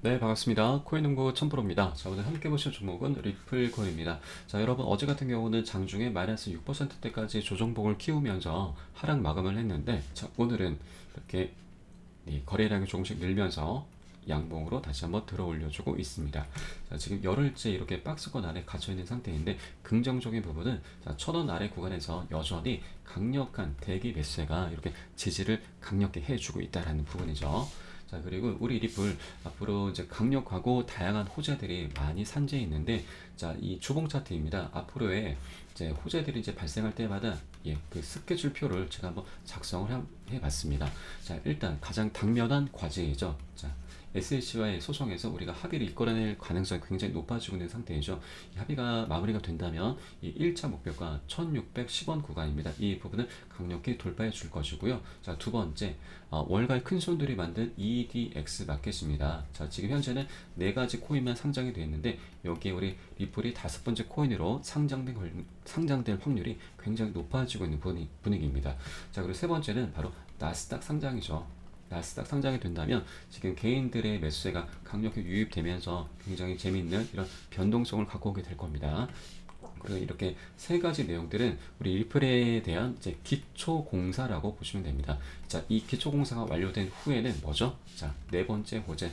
네, 반갑습니다. 코인농구 첨프로입니다. 자, 오늘 함께 보실 종목은 리플 코인입니다. 자, 여러분 어제 같은 경우는 장중에 마이너스 6%대까지 조정폭을 키우면서 하락 마감을 했는데, 자, 오늘은 이렇게 거래량이 조금씩 늘면서 양봉으로 다시 한번 들어 올려주고 있습니다. 자, 지금 열흘째 이렇게 박스권 안에 갇혀 있는 상태인데, 긍정적인 부분은 자, 1,000원 아래 구간에서 여전히 강력한 대기 매수세가 이렇게 지지를 강력히 해주고 있다는 부분이죠. 자, 그리고 우리 리플 앞으로 이제 강력하고 다양한 호재들이 많이 산재해 있는데, 자, 이 주봉 차트입니다. 앞으로의 이제 호재들이 이제 발생할 때마다 그 스케줄표를 제가 한번 작성을 해봤습니다. 자, 일단 가장 당면한 과제이죠. 자, SLC와의 소송에서 우리가 합의를 이끌어낼 가능성이 굉장히 높아지고 있는 상태이죠. 이 합의가 마무리가 된다면 이 1차 목표가 1610원 구간입니다. 이 부분을 강력히 돌파해 줄 것이고요. 자, 두 번째, 월가의 큰 손들이 만든 EDX 마켓입니다. 자, 지금 현재는 네 가지 코인만 상장이 되어 있는데, 여기에 우리 리플이 다섯 번째 코인으로 상장될 확률이 굉장히 높아지고 있는 분위기입니다. 자, 그리고 세 번째는 바로 나스닥 상장이죠. 나스닥 상장이 된다면 지금 개인들의 매수세가 강력히 유입되면서 굉장히 재미있는 이런 변동성을 갖고 오게 될 겁니다. 그리고 이렇게 세 가지 내용들은 우리 리플에 대한 이제 기초 공사라고 보시면 됩니다. 자, 이 기초 공사가 완료된 후에는 뭐죠? 자, 네 번째 호재,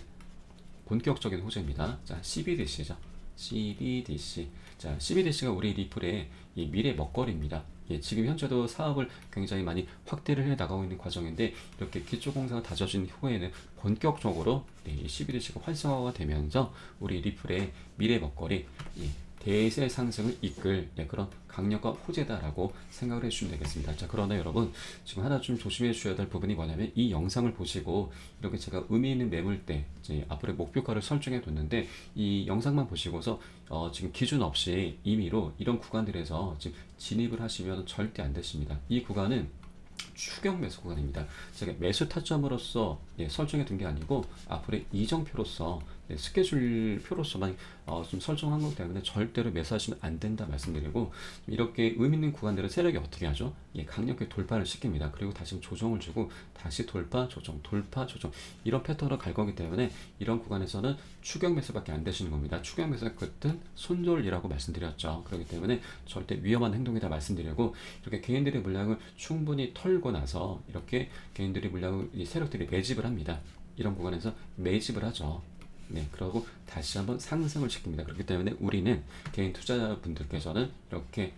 본격적인 호재입니다. 자, CBDC죠. CBDC. 자, CBDC가 우리 리플의 이 미래 먹거리입니다. 지금 현재도 사업을 굉장히 많이 확대를 해 나가고 있는 과정인데, 이렇게 기초 공사가 다져진 후에는 본격적으로 CBDC가 활성화가 되면서 우리 리플의 미래 먹거리, 대세 상승을 이끌 그런 강력한 호재다라고 생각을 해주시면 되겠습니다. 자, 그러나 여러분 지금 하나 좀 조심해 주셔야 될 부분이 뭐냐면, 이 영상을 보시고 이렇게 제가 의미 있는 매물대 이제 앞으로의 목표가를 설정해 뒀는데, 이 영상만 보시고서 지금 기준 없이 임의로 이런 구간들에서 지금 진입을 하시면 절대 안 되십니다. 이 구간은 추격 매수 구간입니다. 제가 매수 타점으로서 설정해 둔 게 아니고 앞으로의 이정표로서 스케줄표로서만 좀 설정한 거기 때문에 절대로 매수하시면 안 된다 말씀드리고, 이렇게 의미 있는 구간들은 세력이 어떻게 하죠? 강력히 돌파를 시킵니다. 그리고 다시 조정을 주고 다시 돌파 조정 돌파 조정, 이런 패턴으로 갈 거기 때문에 이런 구간에서는 추격 매수밖에 안 되시는 겁니다. 추격 매수가 끝은 손절이라고 말씀드렸죠. 그렇기 때문에 절대 위험한 행동이다 말씀드리고, 이렇게 개인들의 물량을 충분히 털고 나서 이렇게 개인들의 물량을 이 세력들이 매집을 합니다. 이런 구간에서 매집을 하죠. 네, 그러고 다시 한번 상승을 시킵니다. 그렇기 때문에 우리는 개인 투자자분들께서는 이렇게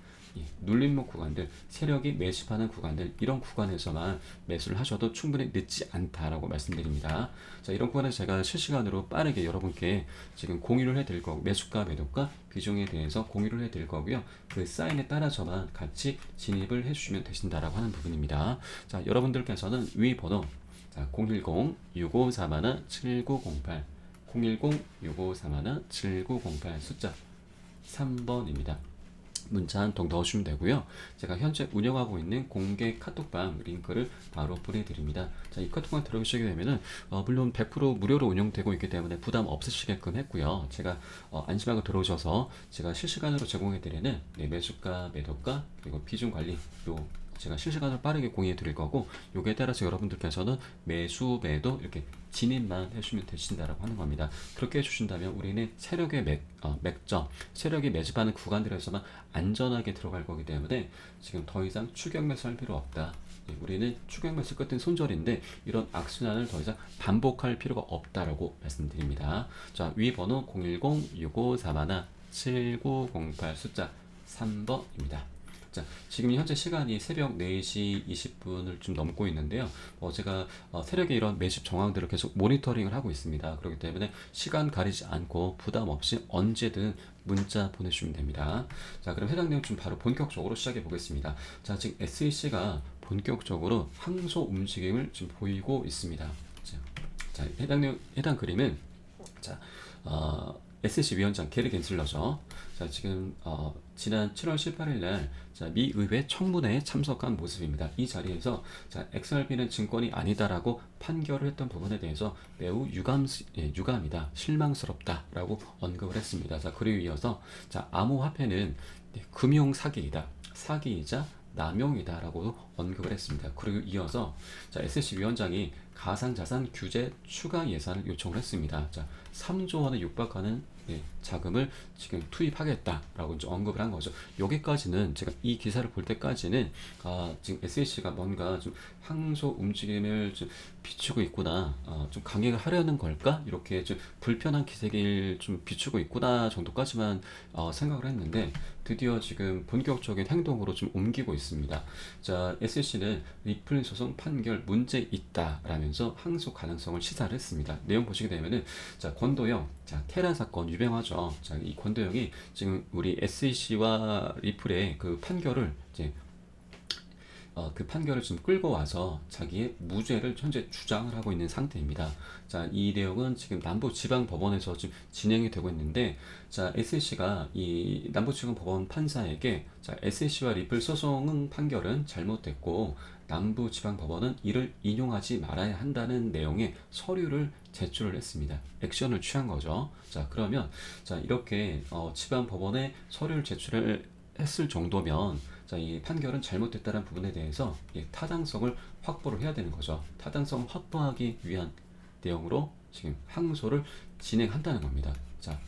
눌림목 구간들, 세력이 매집하는 구간들, 이런 구간에서만 매수를 하셔도 충분히 늦지 않다라고 말씀드립니다. 자, 이런 구간에서 제가 실시간으로 빠르게 여러분께 지금 공유를 해드릴 거고, 매수가, 매도가, 비중에 대해서 공유를 해드릴 거고요. 그 사인에 따라서만 같이 진입을 해주시면 되신다라고 하는 부분입니다. 자, 여러분들께서는 위 번호, 자, 010-6541-7908, 010-6541-7908 숫자 3번입니다. 문자 한 통 넣어주시면 되고요. 제가 현재 운영하고 있는 공개 카톡방 링크를 바로 보내드립니다. 자, 이 카톡방 들어오시게 되면은 물론 100% 무료로 운영되고 있기 때문에 부담 없으시게끔 했고요. 제가 안심하고 들어오셔서 제가 실시간으로 제공해드리는 매수가, 매도가, 그리고 비중 관리, 제가 실시간으로 빠르게 공유해 드릴 거고, 요기에 따라서 여러분들께서는 매수, 매도 이렇게 진입만 해주시면 되신다라고 하는 겁니다. 그렇게 해주신다면 우리는 세력의 맥점, 세력이 매집하는 구간들에서만 안전하게 들어갈 거기 때문에 지금 더 이상 추격 매수할 필요 없다. 우리는 추격 매수 끝은 손절인데 이런 악순환을 더 이상 반복할 필요가 없다라고 말씀드립니다. 자, 위 번호 010-6541-7908 숫자 3번입니다. 자, 지금 현재 시간이 새벽 4시 20분을 좀 넘고 있는데요. 제가 세력의 이런 매집 정황들을 계속 모니터링을 하고 있습니다. 그렇기 때문에 시간 가리지 않고 부담 없이 언제든 문자 보내주시면 됩니다. 자, 그럼 해당 내용 좀 바로 본격적으로 시작해 보겠습니다. 자, 지금 SEC가 본격적으로 항소 움직임을 지금 보이고 있습니다. 자, 해당 그림은 자, SEC 위원장 게리 겐슬러죠. 자, 지금 지난 7월 18일 날 미 의회 청문회에 참석한 모습입니다. 이 자리에서 자, XRP는 증권이 아니다라고 판결을 했던 부분에 대해서 매우 유감이다, 실망스럽다라고 언급을 했습니다. 자, 그리고 이어서 자, 암호화폐는 금융 사기이다, 사기이자 남용이다라고 언급을 했습니다. 그리고 이어서 자, SEC 위원장이 가상자산 규제 추가 예산을 요청을 했습니다. 자, 3조 원에 육박하는 자금을 지금 투입하겠다라고 이제 언급을 한 거죠. 여기까지는 제가 이 기사를 볼 때까지는 지금 SEC가 뭔가 좀 항소 움직임을 좀 비추고 있구나, 좀 강행을 하려는 걸까? 이렇게 좀 불편한 기색을 좀 비추고 있구나 정도까지만 생각을 했는데 드디어 지금 본격적인 행동으로 좀 옮기고 있습니다. 자, SEC는 리플 소송 판결 문제 있다라면서 항소 가능성을 시사를 했습니다. 내용 보시게 되면은 자, 권도영, 자, 테란 사건 유명하죠. 자, 이 권도영이 지금 우리 SEC와 리플의 그 판결을 이제 그 판결을 좀 끌고 와서 자기의 무죄를 현재 주장을 하고 있는 상태입니다. 자, 이 내용은 지금 남부지방법원에서 지금 진행이 되고 있는데, 자, SEC가 이 남부지방법원 판사에게 자, SEC와 리플 소송은 판결은 잘못됐고 남부지방법원은 이를 인용하지 말아야 한다는 내용의 서류를 제출을 했습니다. 액션을 취한 거죠. 자, 그러면 자, 이렇게 지방법원에 서류를 제출을 했을 정도면 자, 이 판결은 잘못됐다는 부분에 대해서 타당성을 확보를 해야 되는 거죠. 타당성을 확보하기 위한 내용으로 지금 항소를 진행한다는 겁니다. 자,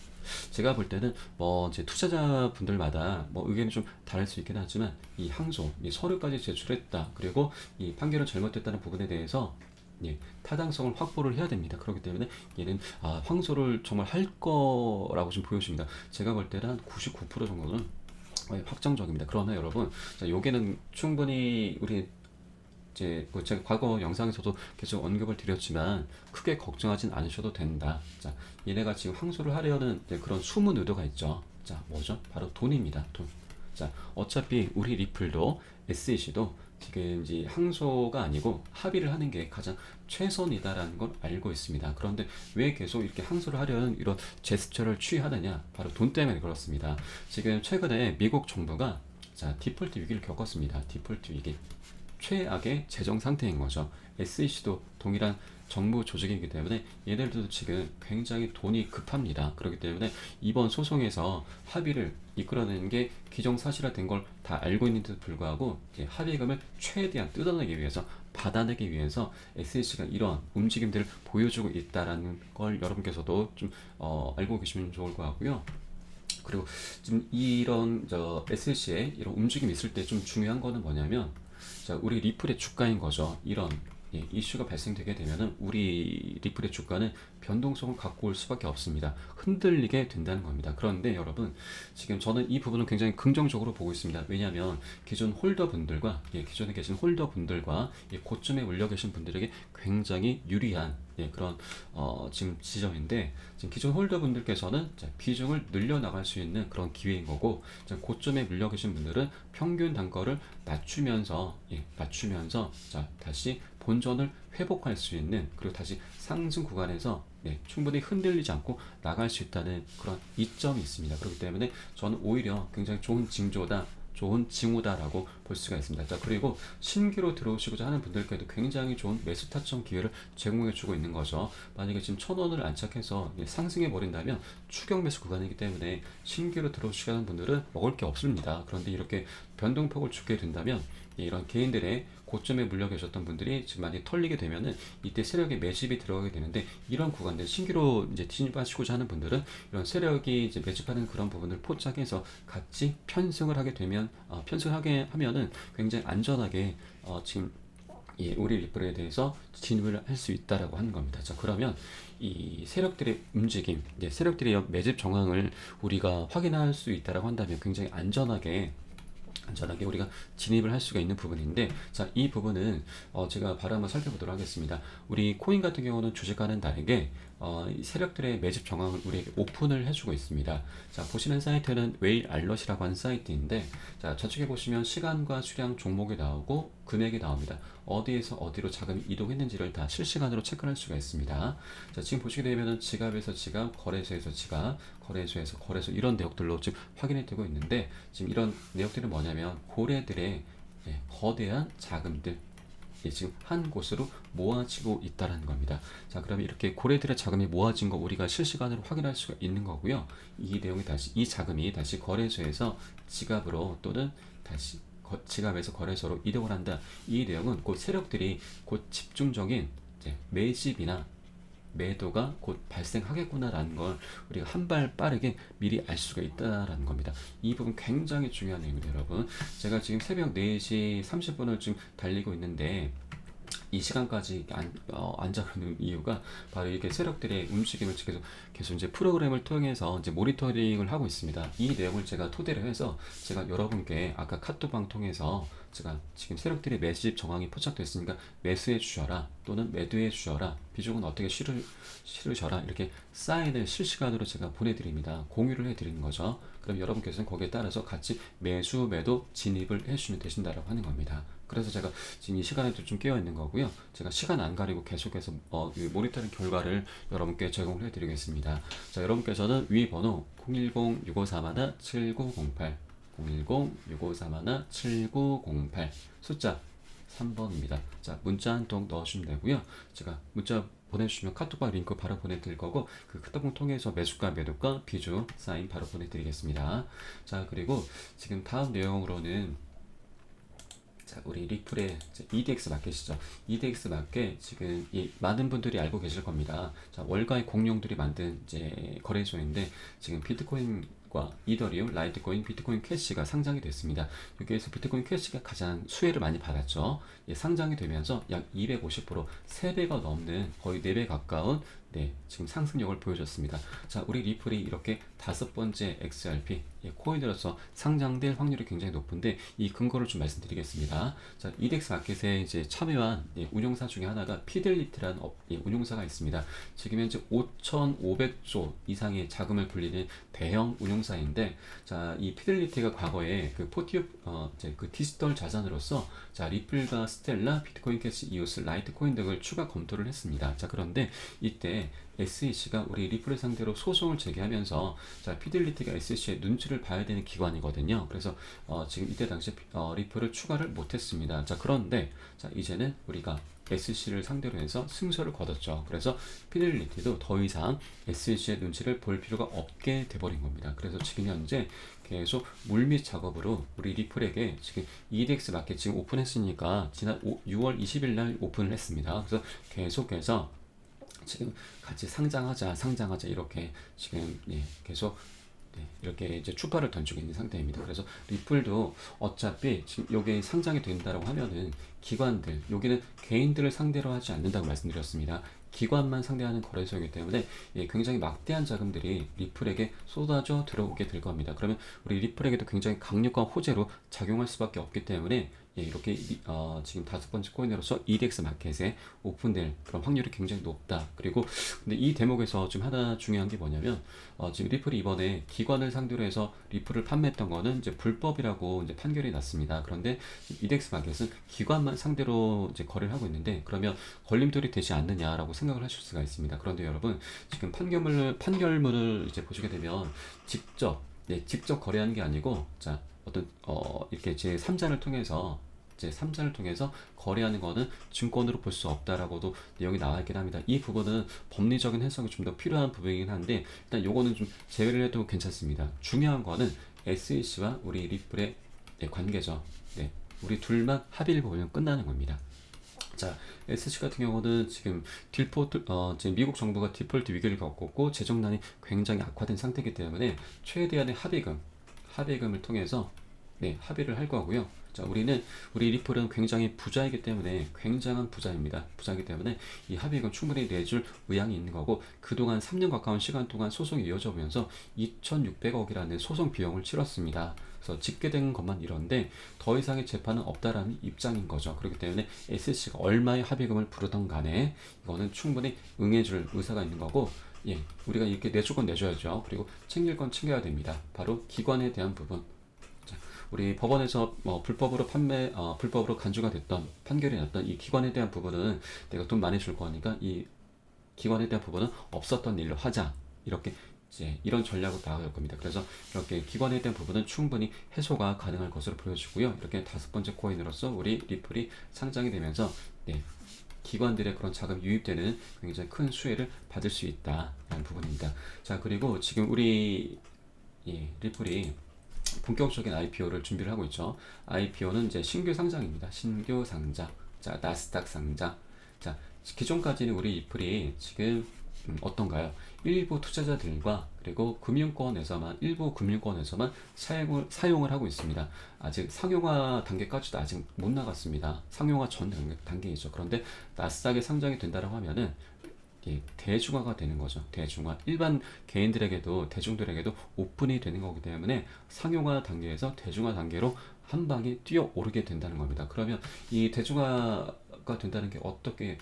제가 볼 때는 뭐 이제 투자자분들마다 뭐 의견이 좀 다를 수 있긴 하지만 이 항소, 이 서류까지 제출했다. 그리고 이 판결은 잘못됐다는 부분에 대해서 타당성을 확보를 해야 됩니다. 그렇기 때문에 얘는 항소를 정말 할 거라고 좀 보여집니다. 제가 볼 때는 한 99% 정도는 확정적입니다. 그러나 여러분, 자, 요게는 충분히 우리 이제 제가 과거 영상에서도 계속 언급을 드렸지만 크게 걱정하진 않으셔도 된다. 자, 얘네가 지금 항소를 하려는 그런 숨은 의도가 있죠. 자, 뭐죠? 바로 돈입니다. 돈. 자, 어차피 우리 리플도 SEC도 지금 이제 항소가 아니고 합의를 하는 게 가장 최선이다라는 걸 알고 있습니다. 그런데 왜 계속 이렇게 항소를 하려는 이런 제스처를 취하느냐? 바로 돈 때문에 그렇습니다. 지금 최근에 미국 정부가 자, 디폴트 위기를 겪었습니다. 디폴트 위기. 최악의 재정 상태인 거죠. SEC도 동일한 정부 조직이기 때문에 얘네들도 지금 굉장히 돈이 급합니다. 그렇기 때문에 이번 소송에서 합의를 이끌어내는 게 기정사실화된 걸 다 알고 있는데도 불구하고 합의금을 최대한 뜯어내기 위해서 받아내기 위해서 SEC가 이런 움직임들을 보여주고 있다라는 걸 여러분께서도 좀 알고 계시면 좋을 것 같고요. 그리고 지금 이런 SEC의 이런 움직임이 있을 때 좀 중요한 거는 뭐냐면 자, 우리 리플의 주가인 거죠. 이런 이슈가 발생되게 되면은 우리 리플의 주가는 변동성을 갖고 올 수밖에 없습니다. 흔들리게 된다는 겁니다. 그런데 여러분, 지금 저는 이 부분을 굉장히 긍정적으로 보고 있습니다. 왜냐하면 기존 홀더분들과 기존에 계신 홀더분들과 고점에 올려 계신 분들에게 굉장히 유리한 그런 지금 지점인데, 지금 기존 홀더분들께서는 비중을 늘려나갈 수 있는 그런 기회인 거고, 고점에 물려 계신 분들은 평균 단가를 맞추면서 자, 다시 본전을 회복할 수 있는, 그리고 다시 상승 구간에서 충분히 흔들리지 않고 나갈 수 있다는 그런 이점이 있습니다. 그렇기 때문에 저는 오히려 굉장히 좋은 징조다, 좋은 징후다라고 볼 수가 있습니다. 자, 그리고 신규로 들어오시고자 하는 분들께도 굉장히 좋은 매수 타점 기회를 제공해 주고 있는 거죠. 만약에 지금 1,000원을 안착해서 상승해 버린다면 추격 매수 구간이기 때문에 신규로 들어오시고자 하는 분들은 먹을 게 없습니다. 그런데 이렇게 변동폭을 주게 된다면 이런 개인들의 고점에 물려 계셨던 분들이 지금 많이 털리게 되면은 이때 세력의 매집이 들어가게 되는데, 이런 구간들 신규로 이제 진입하시고자 하는 분들은 이런 세력이 이제 매집하는 그런 부분을 포착해서 같이 편승을 하게 되면 편승하게 하면은 굉장히 안전하게 지금 우리 리플에 대해서 진입을 할 수 있다라고 하는 겁니다. 자, 그러면 이 세력들의 움직임, 세력들의 매집 정황을 우리가 확인할 수 있다라고 한다면 굉장히 안전하게 우리가 진입을 할 수가 있는 부분인데, 자, 이 부분은 제가 바로 한번 살펴보도록 하겠습니다. 우리 코인 같은 경우는 주식하는 날에게 이 세력들의 매집 정황을 우리에게 오픈을 해주고 있습니다. 자, 보시는 사이트는 웨일 알럿이라고 하는 사이트인데, 자, 좌측에 보시면 시간과 수량 종목이 나오고 금액이 나옵니다. 어디에서 어디로 자금이 이동했는지를 다 실시간으로 체크할 수가 있습니다. 자, 지금 보시게 되면은 지갑에서 지갑, 거래소에서 지갑, 거래소에서 거래소, 이런 내역들로 지금 확인이 되고 있는데, 지금 이런 내역들은 뭐냐면 고래들의 거대한 자금들 지금 한 곳으로 모아지고 있다는 겁니다. 자, 그러면 이렇게 고래들의 자금이 모아진 거 우리가 실시간으로 확인할 수가 있는 거고요. 이 내용이 이 자금이 다시 거래소에서 지갑으로 또는 다시 지갑에서 거래소로 이동을 한다. 이 내용은 곧 세력들이 곧 집중적인 이제 매집이나 매도가 곧 발생하겠구나라는 걸 우리가 한 발 빠르게 미리 알 수가 있다라는 겁니다. 이 부분 굉장히 중요한 내용입니다, 여러분. 제가 지금 새벽 4시 30분을 지금 달리고 있는데 이 시간까지 앉아있는 이유가 바로 이렇게 세력들의 움직임을 계속 이제 프로그램을 통해서 이제 모니터링을 하고 있습니다. 이 내용을 제가 토대로 해서 제가 여러분께 아까 카톡방 통해서 제가 지금 세력들의 매집 정황이 포착됐으니까 매수해 주셔라 또는 매도해 주셔라, 비중은 어떻게 실으셔라, 이렇게 사인을 실시간으로 제가 보내드립니다. 공유를 해드리는 거죠. 그럼 여러분께서는 거기에 따라서 같이 매수 매도 진입을 해주시면 되신다라고 하는 겁니다. 그래서 제가 지금 이 시간에도 좀 깨어 있는 거고요. 제가 시간 안 가리고 계속해서 이 모니터링 결과를 여러분께 제공을 해드리겠습니다. 자, 여러분께서는 위 번호 010-6531-7908 010-6531-7908 숫자 3번입니다. 자, 문자 한 통 넣으시면 되고요. 제가 문자 보내주시면 카톡방 링크 바로 보내드릴 거고, 그 카톡방 통해서 매수가 매도가 비중 사인 바로 보내드리겠습니다. 자, 그리고 지금 다음 내용으로는 자, 우리 리플의 EDX 마켓이죠. EDX 마켓 지금 많은 분들이 알고 계실 겁니다. 자, 월가의 공룡들이 만든 이제 거래소인데 지금 비트코인과 이더리움, 라이트코인, 비트코인 캐시가 상장이 됐습니다. 여기에서 비트코인 캐시가 가장 수혜를 많이 받았죠. 상장이 되면서 약 250%, 3배가 넘는 거의 4배 가까운 지금 상승력을 보여줬습니다. 자, 우리 리플이 이렇게 5번째 XRP 코인으로서 상장될 확률이 굉장히 높은데 이 근거를 좀 말씀드리겠습니다. 자, EDX 마켓에 이제 참여한 운용사 중에 하나가 피델리티라는 운용사가 있습니다. 지금 현재 5,500조 이상의 자금을 굴리는 대형 운용사인데, 자, 이 피델리티가 과거에 그 그 디지털 자산으로서 자, 리플과 스텔라, 비트코인 캐시, 이오스, 라이트코인 등을 추가 검토를 했습니다. 자, 그런데 이때 SEC가 우리 리플을 상대로 소송을 제기하면서 자, 피델리티가 SEC의 눈치를 봐야 되는 기관이거든요. 그래서 지금 이때 당시에 리플을 추가를 못했습니다. 자, 그런데 자, 이제는 우리가 SEC를 상대로 해서 승소를 거뒀죠. 그래서 피델리티도 더 이상 SEC의 눈치를 볼 필요가 없게 돼버린 겁니다. 그래서 지금 현재 계속 물밑 작업으로 우리 리플에게 지금 EDX 마켓 지금 오픈했으니까 지난 6월 20일 날 오픈을 했습니다. 그래서 계속해서 지금 같이 상장하자 이렇게 지금 계속 이렇게 이제 추파를 던지고 있는 상태입니다. 그래서 리플도 어차피 지금 요게 상장이 된다라고 하면은 기관들, 여기는 개인들을 상대로 하지 않는다고 말씀드렸습니다. 기관만 상대하는 거래소이기 때문에 굉장히 막대한 자금들이 리플에게 쏟아져 들어오게 될 겁니다. 그러면 우리 리플에게도 굉장히 강력한 호재로 작용할 수밖에 없기 때문에 이렇게 지금 5번째 코인으로서 EDX 마켓에 오픈될 그런 확률이 굉장히 높다. 그리고 근데 이 대목에서 지금 하나 중요한 게 뭐냐면 지금 리플이 이번에 기관을 상대로 해서 리플을 판매했던 거는 이제 불법이라고 이제 판결이 났습니다. 그런데 EDX 마켓은 기관만 상대로 이제 거래를 하고 있는데, 그러면 걸림돌이 되지 않느냐라고 생각을 하실 수가 있습니다. 그런데 여러분, 지금 판결문을 이제 보시게 되면 직접 거래하는 게 아니고, 자, 이렇게 제3자를 통해서 거래하는 거는 증권으로 볼 수 없다라고도 내용이 나와 있긴 합니다. 이 부분은 법리적인 해석이 좀 더 필요한 부분이긴 한데, 일단 요거는 좀 제외를 해도 괜찮습니다. 중요한 거는 SEC와 우리 리플의 관계죠. 우리 둘만 합의를 보면 끝나는 겁니다. 자, SC 같은 경우는 지금 지금 미국 정부가 디폴트 위기를 겪었고 재정난이 굉장히 악화된 상태이기 때문에 최대한의 합의금을 통해서 합의를 할 거고요. 자, 우리 리플은 굉장히 부자이기 때문에, 굉장한 부자입니다. 부자이기 때문에 이 합의금 충분히 내줄 의향이 있는 거고, 그동안 3년 가까운 시간 동안 소송이 이어져 오면서 2,600억이라는 소송 비용을 치렀습니다. 그래서 집계된 것만 이런데 더 이상의 재판은 없다라는 입장인 거죠. 그렇기 때문에 SC가 얼마의 합의금을 부르던 간에 이거는 충분히 응해줄 의사가 있는 거고, 우리가 이렇게 내줄 건 내줘야죠. 그리고 챙길 건 챙겨야 됩니다. 바로 기관에 대한 부분. 우리 법원에서 불법으로 간주가 됐던, 판결이 났던 이 기관에 대한 부분은 내가 돈 많이 줄 거니까 이 기관에 대한 부분은 없었던 일로 하자, 이렇게 이런 전략으로 나아갈 겁니다. 그래서 이렇게 기관에 대한 부분은 충분히 해소가 가능할 것으로 보여지고요. 이렇게 5번째 코인으로서 우리 리플이 상장이 되면서 기관들의 그런 자금 유입되는 굉장히 큰 수혜를 받을 수 있다라는 부분입니다. 자, 그리고 지금 우리 리플이 본격적인 IPO를 준비를 하고 있죠. IPO는 이제 신규 상장입니다. 신규 상장. 자, 나스닥 상장. 자, 기존까지는 우리 리플이 지금 어떤가요? 일부 투자자들과 그리고 금융권에서만 일부 금융권에서만 사용을 하고 있습니다. 아직 상용화 단계까지도 아직 못 나갔습니다. 상용화 전 단계이죠. 그런데 나스닥에 상장이 된다고 하면은 대중화가 되는 거죠. 대중화. 일반 개인들에게도 대중들에게도 오픈이 되는 거기 때문에 상용화 단계에서 대중화 단계로 한 방에 뛰어 오르게 된다는 겁니다. 그러면 이 대중화가 된다는 게 어떻게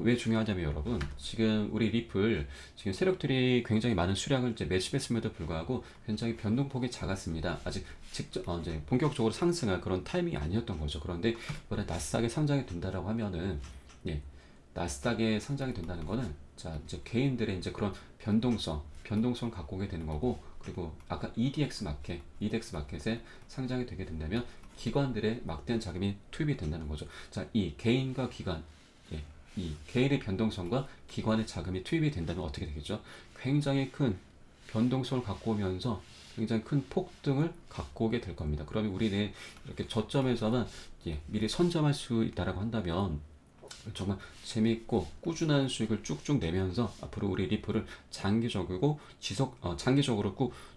왜 중요하냐면 여러분 지금 우리 리플 지금 세력들이 굉장히 많은 수량을 이제 매집했음에도 불구하고 굉장히 변동폭이 작았습니다. 아직 직접 이제 본격적으로 상승할 그런 타이밍이 아니었던 거죠. 그런데 이번에 나스닥에 상장이 된다라고 하면은 예. 나스닥에 상장이 된다는 거는 자 이제 개인들의 이제 그런 변동성 갖고 오게 되는 거고 그리고 아까 EDX 마켓에 상장이 되게 된다면 기관들의 막대한 자금이 투입이 된다는 거죠. 자, 이 개인과 기관, 이 개인의 변동성과 기관의 자금이 투입이 된다면 어떻게 되겠죠? 굉장히 큰 변동성을 갖고 오면서 굉장히 큰 폭등을 갖고 오게 될 겁니다. 그러면 우리는 이렇게 저점에서만 미리 선점할 수 있다라고 한다면 정말 재미있고 꾸준한 수익을 쭉쭉 내면서 앞으로 우리 리플을 장기적으로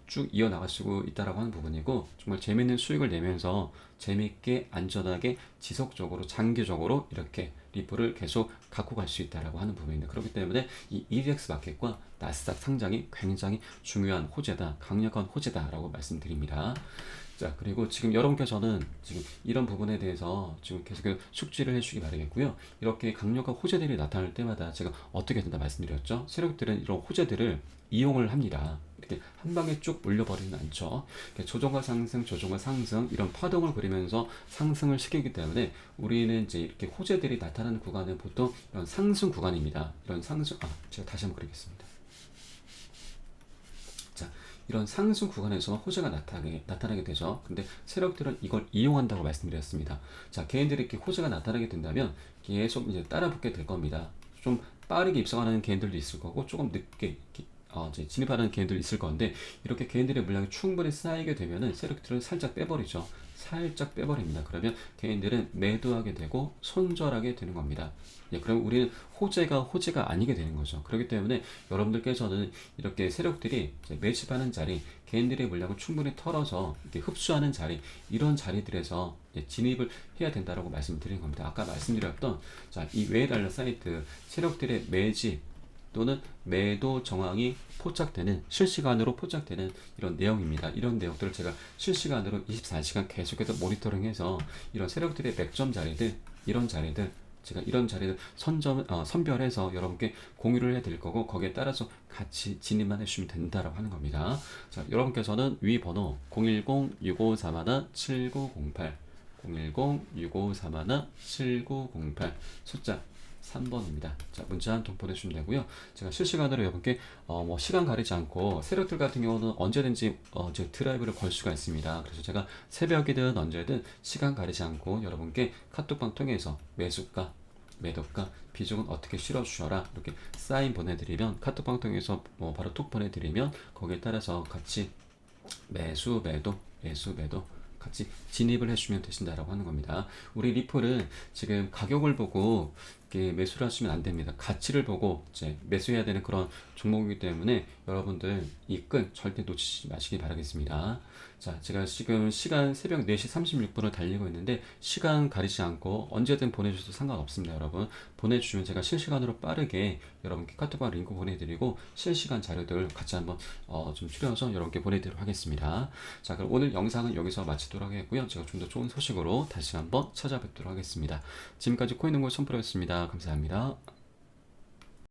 쭉 이어나갈 수 있다라고 하는 부분이고 정말 재미있는 수익을 내면서 재미있게 안전하게 지속적으로 장기적으로 이렇게 리플을 계속 갖고 갈 수 있다라고 하는 부분입니다. 그렇기 때문에 이 EDX 마켓과 나스닥 상장이 굉장히 중요한 호재다, 강력한 호재다라고 말씀드립니다. 자, 그리고 지금 여러분께서는 지금 이런 부분에 대해서 지금 계속 숙지를 해주시기 바라겠고요. 이렇게 강력한 호재들이 나타날 때마다 제가 어떻게 된다 말씀드렸죠? 세력들은 이런 호재들을 이용을 합니다. 이렇게 한 방에 쭉 올려버리는 않죠. 조정과 상승 이런 파동을 그리면서 상승을 시키기 때문에 우리는 이제 이렇게 호재들이 나타나는 구간은 보통 이런 상승 구간입니다. 이런 상승 제가 다시 한번 그리겠습니다. 이런 상승 구간에서 호재가 나타나게 되죠. 근데 세력들은 이걸 이용한다고 말씀드렸습니다. 자, 개인들이 이렇게 호재가 나타나게 된다면 계속 이제 따라붙게 될 겁니다. 좀 빠르게 입성하는 개인들도 있을 거고 조금 늦게 이제 진입하는 개인들이 있을 건데 이렇게 개인들의 물량이 충분히 쌓이게 되면은 세력들은 살짝 빼버리죠. 살짝 빼버립니다. 그러면 개인들은 매도하게 되고 손절하게 되는 겁니다. 그럼 우리는 호재가 아니게 되는 거죠. 그렇기 때문에 여러분들께서는 이렇게 세력들이 이제 매집하는 자리, 개인들의 물량을 충분히 털어서 이렇게 흡수하는 자리, 이런 자리들에서 진입을 해야 된다라고 말씀드리는 겁니다. 아까 말씀드렸던 자, 이 외달러 사이트 세력들의 매집 또는 매도 정황이 실시간으로 포착되는 이런 내용입니다. 이런 내용들을 제가 실시간으로 24시간 계속해서 모니터링해서 이런 세력들의 맥점 자리들, 제가 이런 자리를 선별해서 여러분께 공유를 해드릴 거고 거기에 따라서 같이 진입만 해주시면 된다라고 하는 겁니다. 자, 여러분께서는 위 번호 010-6531-7908 010-6531-7908 숫자 3번입니다. 자, 문자 한 통 보내주시면 되고요. 제가 실시간으로 여러분께 시간 가리지 않고 세력들 같은 경우는 언제든지 제 드라이브를 걸 수가 있습니다. 그래서 제가 새벽이든 언제든 시간 가리지 않고 여러분께 카톡방 통해서 매수가, 매도가, 비중은 어떻게 실어주셔라 이렇게 사인 보내드리면 카톡방 통해서 바로 톡 보내드리면 거기에 따라서 같이 매수, 매도 같이 진입을 해주시면 되신다라고 하는 겁니다. 우리 리플은 지금 가격을 보고 매수를 하시면 안 됩니다. 가치를 보고 이제 매수해야 되는 그런 종목이기 때문에 여러분들 이 끈 절대 놓치지 마시기 바라겠습니다. 자, 제가 지금 시간 새벽 4시 36분을 달리고 있는데 시간 가리지 않고 언제든 보내주셔도 상관없습니다. 여러분 보내주시면 제가 실시간으로 빠르게 여러분께 카톡방 링크 보내드리고 실시간 자료들 같이 한번 좀 추려서 여러분께 보내드리도록 하겠습니다. 자, 그럼 오늘 영상은 여기서 마치도록 하겠고요. 제가 좀 더 좋은 소식으로 다시 한번 찾아뵙도록 하겠습니다. 지금까지 코인농구 선프로였습니다. 감사합니다.